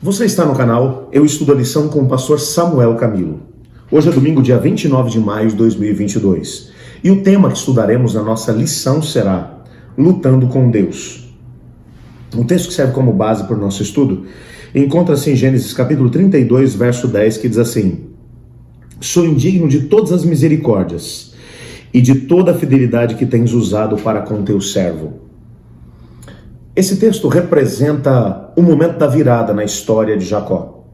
Você está no canal Eu Estudo a Lição com o pastor Samuel Camilo. Hoje é domingo, dia 29 de maio de 2022. E o tema que estudaremos na nossa lição será Lutando com Deus. O texto que serve como base para o nosso estudo encontra-se em Gênesis capítulo 32, verso 10, que diz assim: Sou indigno de todas as misericórdias e de toda a fidelidade que tens usado para com teu servo. Esse texto representa o momento da virada na história de Jacó.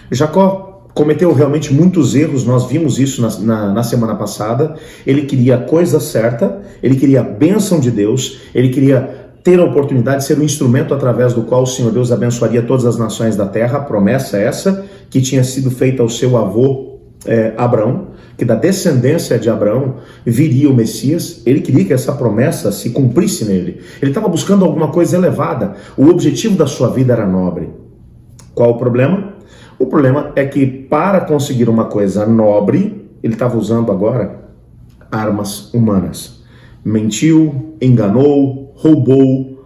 Jacó cometeu realmente muitos erros, nós vimos isso na semana passada. Ele queria a coisa certa, ele queria a bênção de Deus, ele queria ter a oportunidade de ser um instrumento através do qual o Senhor Deus abençoaria todas as nações da terra, a promessa essa que tinha sido feita ao seu avô Abraão, que da descendência de Abraão viria o Messias. Ele queria que essa promessa se cumprisse nele. Ele estava buscando alguma coisa elevada. O objetivo da sua vida era nobre. Qual o problema? O problema é que para conseguir uma coisa nobre, ele estava usando agora armas humanas. Mentiu, enganou, roubou.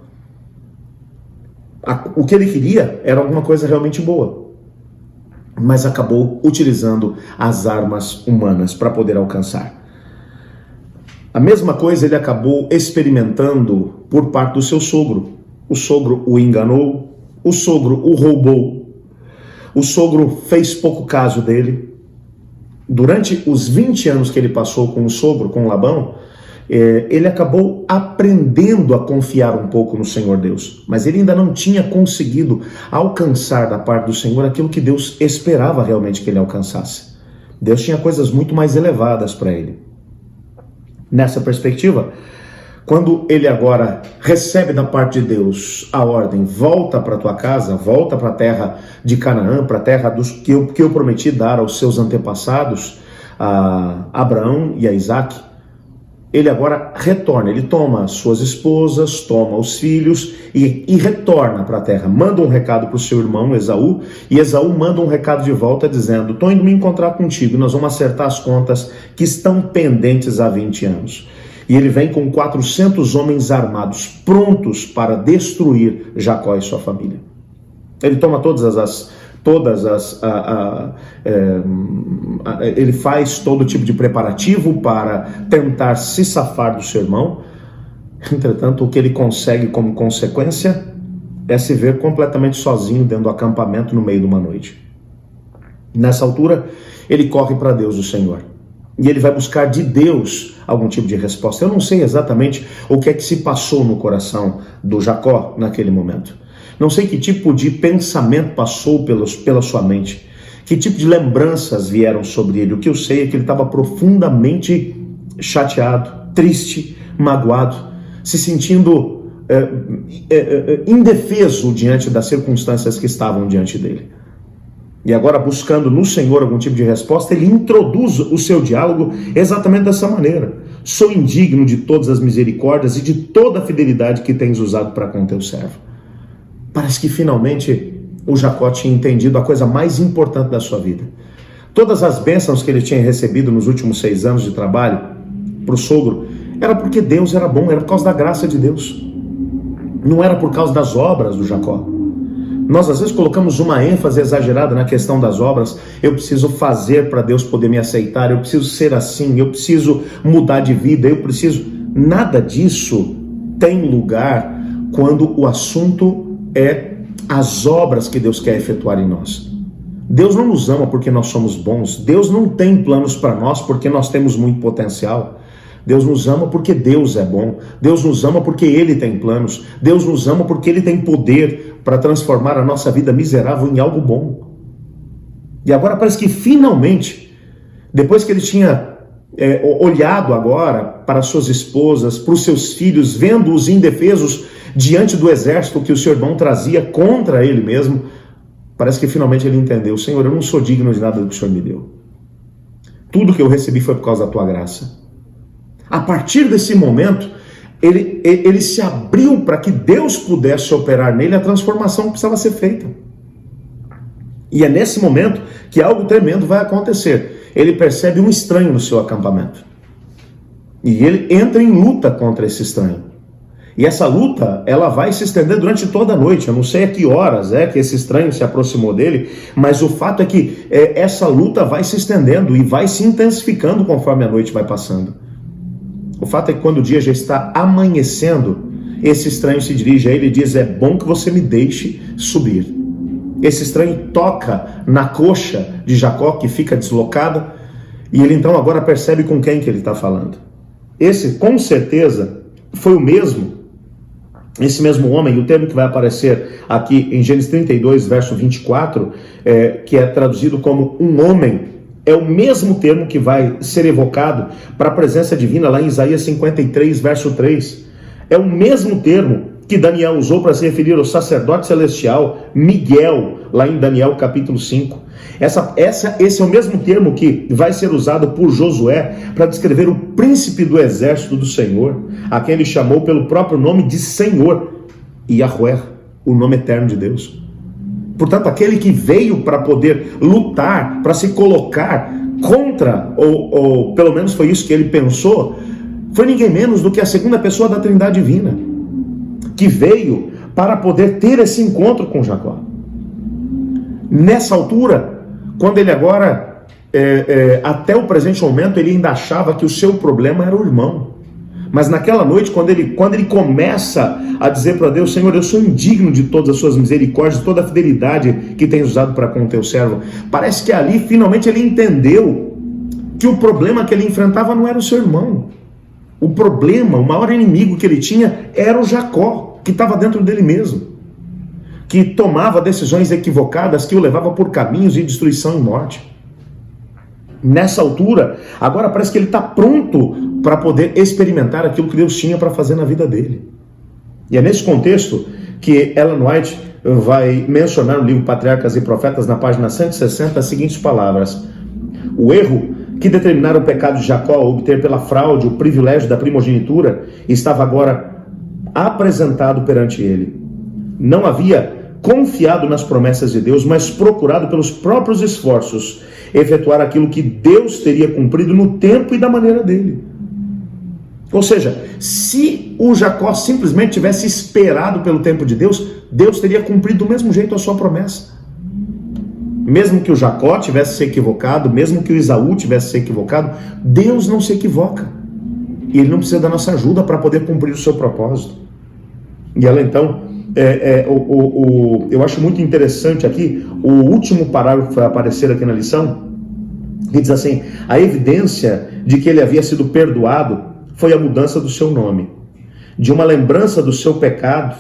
O que ele queria era alguma coisa realmente boa, mas acabou utilizando as armas humanas para poder alcançar. A mesma coisa ele acabou experimentando por parte do seu sogro. O sogro o enganou, o sogro o roubou, o sogro fez pouco caso dele. Durante os 20 anos que ele passou com o sogro, com Labão, ele acabou aprendendo a confiar um pouco no Senhor Deus, mas ele ainda não tinha conseguido alcançar da parte do Senhor aquilo que Deus esperava realmente que ele alcançasse. Deus tinha coisas muito mais elevadas para ele. Nessa perspectiva, quando ele agora recebe da parte de Deus a ordem: volta para tua casa, volta para a terra de Canaã, para a terra que eu prometi dar aos seus antepassados, a Abraão e a Isaac, ele agora retorna, ele toma suas esposas, toma os filhos e retorna para a terra. Manda um recado para o seu irmão Esaú, e Esaú manda um recado de volta dizendo: estou indo me encontrar contigo, nós vamos acertar as contas que estão pendentes há 20 anos. E ele vem com 400 homens armados, prontos para destruir Jacó e sua família. Ele toma ele faz todo tipo de preparativo para tentar se safar do seu irmão. Entretanto, o que ele consegue como consequência é se ver completamente sozinho dentro do acampamento no meio de uma noite. Nessa altura, ele corre para Deus, o Senhor, e ele vai buscar de Deus algum tipo de resposta. Eu não sei exatamente o que é que se passou no coração do Jacó naquele momento. Não sei que tipo de pensamento passou pela sua mente, que tipo de lembranças vieram sobre ele. O que eu sei é que ele estava profundamente chateado, triste, magoado, se sentindo indefeso diante das circunstâncias que estavam diante dele. E agora, buscando no Senhor algum tipo de resposta, ele introduz o seu diálogo exatamente dessa maneira: sou indigno de todas as misericórdias e de toda a fidelidade que tens usado para com teu servo. Parece que finalmente o Jacó tinha entendido a coisa mais importante da sua vida. Todas as bênçãos que ele tinha recebido nos últimos 6 anos de trabalho para o sogro, era porque Deus era bom, era por causa da graça de Deus. Não era por causa das obras do Jacó. Nós às vezes colocamos uma ênfase exagerada na questão das obras. Eu preciso fazer para Deus poder me aceitar, eu preciso ser assim, eu preciso mudar de vida, eu preciso... Nada disso tem lugar quando o assunto é as obras que Deus quer efetuar em nós. Deus não nos ama porque nós somos bons. Deus não tem planos para nós porque nós temos muito potencial. Deus nos ama porque Deus é bom. Deus nos ama porque Ele tem planos. Deus nos ama porque Ele tem poder para transformar a nossa vida miserável em algo bom. E agora parece que finalmente, depois que ele tinha olhado agora para suas esposas, para os seus filhos, vendo-os indefesos diante do exército que o seu irmão trazia contra ele mesmo, parece que finalmente ele entendeu: Senhor, eu não sou digno de nada do que o Senhor me deu. Tudo que eu recebi foi por causa da tua graça. A partir desse momento, ele se abriu para que Deus pudesse operar nele a transformação que precisava ser feita. E é nesse momento que algo tremendo vai acontecer. Ele percebe um estranho no seu acampamento. E ele entra em luta contra esse estranho. E essa luta, ela vai se estender durante toda a noite. Eu não sei a que horas que esse estranho se aproximou dele, mas o fato é que essa luta vai se estendendo e vai se intensificando conforme a noite vai passando. O fato é que quando o dia já está amanhecendo, esse estranho se dirige a ele e diz: é bom que você me deixe subir. Esse estranho toca na coxa de Jacó, que fica deslocada, e ele então agora percebe com quem que ele está falando. Esse, com certeza, foi esse mesmo homem, o termo que vai aparecer aqui em Gênesis 32, verso 24, que é traduzido como um homem, é o mesmo termo que vai ser evocado para a presença divina lá em Isaías 53, verso 3. É o mesmo termo que Daniel usou para se referir ao sacerdote celestial Miguel, lá em Daniel capítulo 5. Esse é o mesmo termo que vai ser usado por Josué para descrever o príncipe do exército do Senhor, a quem ele chamou pelo próprio nome de Senhor, Yahweh, o nome eterno de Deus. Portanto, aquele que veio para poder lutar, para se colocar contra, ou pelo menos foi isso que ele pensou, foi ninguém menos do que a segunda pessoa da Trindade Divina, que veio para poder ter esse encontro com Jacó. Nessa altura, quando ele agora, até o presente momento, ele ainda achava que o seu problema era o irmão. Mas naquela noite, quando ele começa a dizer para Deus: Senhor, eu sou indigno de todas as suas misericórdias, de toda a fidelidade que tens usado para com o teu servo, parece que ali, finalmente, ele entendeu que o problema que ele enfrentava não era o seu irmão. O problema, o maior inimigo que ele tinha era o Jacó, que estava dentro dele mesmo, que tomava decisões equivocadas, que o levava por caminhos de destruição e morte. Nessa altura, agora parece que ele está pronto para poder experimentar aquilo que Deus tinha para fazer na vida dele. E é nesse contexto que Ellen White vai mencionar no livro Patriarcas e Profetas, na página 160, as seguintes palavras: o erro que determinara o pecado de Jacó a obter pela fraude o privilégio da primogenitura estava agora apresentado perante ele. Não havia confiado nas promessas de Deus, mas procurado pelos próprios esforços efetuar aquilo que Deus teria cumprido no tempo e da maneira dele. Ou seja, se o Jacó simplesmente tivesse esperado pelo tempo de Deus, Deus teria cumprido do mesmo jeito a sua promessa. Mesmo que o Jacó tivesse se equivocado, mesmo que o Esaú tivesse se equivocado, Deus não se equivoca. E ele não precisa da nossa ajuda para poder cumprir o seu propósito. E ela então, eu acho muito interessante aqui, o último parágrafo que vai aparecer aqui na lição, que diz assim: a evidência de que ele havia sido perdoado foi a mudança do seu nome, de uma lembrança do seu pecado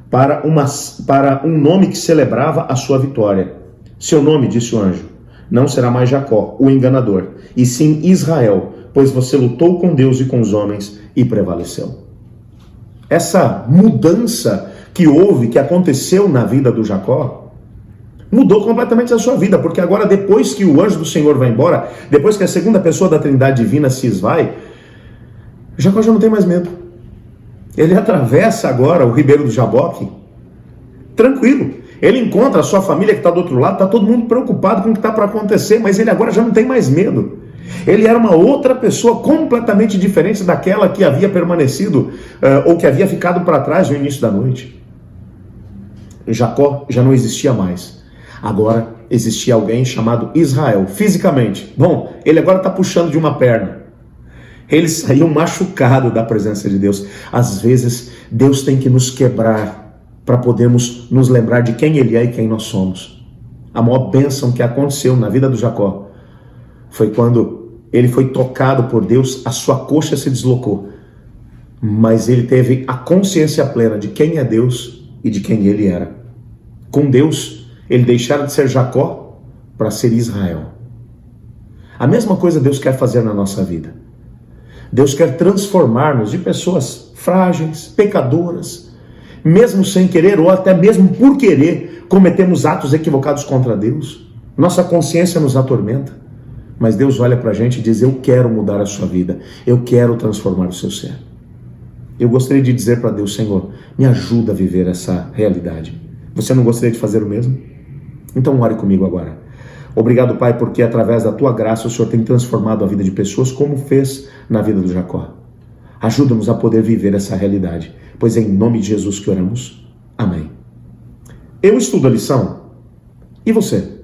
para um nome que celebrava a sua vitória. Seu nome, disse o anjo, não será mais Jacó, o enganador, e sim Israel, pois você lutou com Deus e com os homens e prevaleceu. Essa mudança que houve, que aconteceu na vida do Jacó, mudou completamente a sua vida, porque agora, depois que o anjo do Senhor vai embora, depois que a segunda pessoa da Trindade Divina se esvai, Jacó já não tem mais medo. Ele atravessa agora o ribeiro do Jaboque tranquilo. Ele encontra a sua família que está do outro lado, está todo mundo preocupado com o que está para acontecer, mas ele agora já não tem mais medo. Ele era uma outra pessoa completamente diferente daquela que havia permanecido ou que havia ficado para trás no início da noite. Jacó já não existia mais. Agora existia alguém chamado Israel, fisicamente. Bom, ele agora está puxando de uma perna. Ele saiu machucado da presença de Deus. Às vezes, Deus tem que nos quebrar para podermos nos lembrar de quem Ele é e quem nós somos. A maior bênção que aconteceu na vida do Jacó foi quando ele foi tocado por Deus, a sua coxa se deslocou, mas ele teve a consciência plena de quem é Deus e de quem ele era. Com Deus, ele deixara de ser Jacó para ser Israel. A mesma coisa Deus quer fazer na nossa vida. Deus quer transformar-nos de pessoas frágeis, pecadoras, mesmo sem querer ou até mesmo por querer, cometemos atos equivocados contra Deus. Nossa consciência nos atormenta, mas Deus olha para a gente e diz: eu quero mudar a sua vida, eu quero transformar o seu ser. Eu gostaria de dizer para Deus: Senhor, me ajuda a viver essa realidade. Você não gostaria de fazer o mesmo? Então ore comigo agora. Obrigado, Pai, porque através da Tua graça o Senhor tem transformado a vida de pessoas como fez na vida do Jacó. Ajuda-nos a poder viver essa realidade. pois é em nome de Jesus que oramos. Amém. Eu estudo a lição. E você?